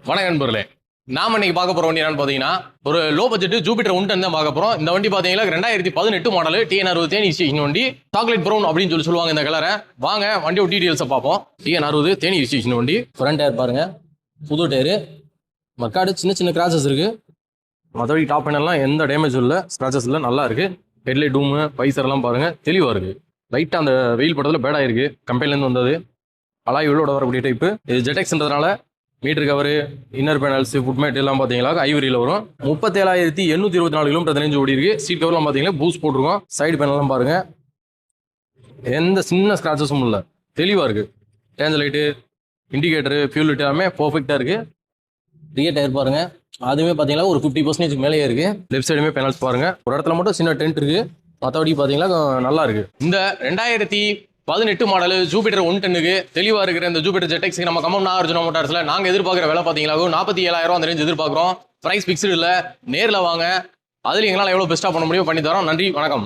வணக்கம் நண்பர்களே. நாம இன்னைக்கு பார்க்க போற வண்டி என்னன்னு பாத்தீங்கன்னா ஒரு லோ பட்ஜெட் ஜூபிட்டர் 110 தான் பார்க்க போறோம். இந்த வண்டி பாத்தீங்கன்னா 2018 மாடல் TN60 தேனி ரிஜிஸ்ட்ரேஷன் வண்டி. சாக்லேட் ப்ரௌன் அப்படின்னு சொல்லுவாங்க இந்த கலரை. வாங்க வண்டியோட டீடைல்ஸை பார்ப்போம். TN60 தேனி ரிஜிஸ்ட்ரேஷன் வண்டி. ஃப்ரண்ட் டயர் பாருங்க, புது டயரு. மக்காடு சின்ன சின்ன கிராச்சஸ் இருக்கு. மற்றபடி டாப் பேனல்லாம் எந்த டேமேஜும் இல்லை, ஸ்க்ராச்சஸ் இல்லை, நல்லா இருக்கு. ஹெட்லைட் டூமு பைசர் எல்லாம் பாருங்க தெளிவா இருக்கு. லைட்டா அந்த வெயில் படத்துல பேடா இருக்கு, கம்பெனிலேருந்து வந்தது. அலாய் உள்ளோட வரக்கூடிய டைப்பு. இது ஜெடெக்ஸ்ன்றதுனால மீட்டர் கவரு, இன்னர் பேனல்ஸ், ஃபுட்மேட் எல்லாம் பார்த்தீங்களா ஐவரியில் வரும். 37,824 கிலோமீட்டர் ரேஞ்சு ஓடி இருக்கு. சீட் கவர்லாம் பார்த்தீங்கன்னா பூஸ்ட் போட்டிருக்கோம். சைடு பேனல்லாம் பாருங்க, எந்த சின்ன ஸ்கிராச்சஸும் இல்லை, தெளிவாக இருக்கு. Danger light, indicator, fuel light எல்லாமே பர்ஃபெக்டாக இருக்கு. ரியர் டயர் பாருங்க, அதுவுமே பார்த்தீங்கன்னா ஒரு 50% மேலேயே இருக்கு. லெஃப்ட் சைடுமே பேனல்ஸ் பாருங்க, ஒரு இடத்துல மட்டும் சின்ன டென்ட் இருக்கு, மற்றபடி பார்த்தீங்கன்னா நல்லா இருக்கு. இந்த 2018 மாடல் ஜூபிட்டர் 110க்கு தெளிவா இருக்கிற இந்த ஜூபிட்டர் ஜெட்டெக்ஸ்க்கு நம்ம கம்பம் நாகார்ஜுனா மோட்டார்ஸ்ல நாங்க எதிர்பார்க்குற விலை பார்த்தீங்களா 47,000 அந்த ரேஞ்ச் எதிர்பார்க்குறோம். பிரைஸ் பிக்ஸ்டு இல்லை, நேரில் வாங்க, அதுல எங்களால் எவ்வளோ பெஸ்ட்டாக பண்ண முடியும் பண்ணி தரோம். நன்றி, வணக்கம்.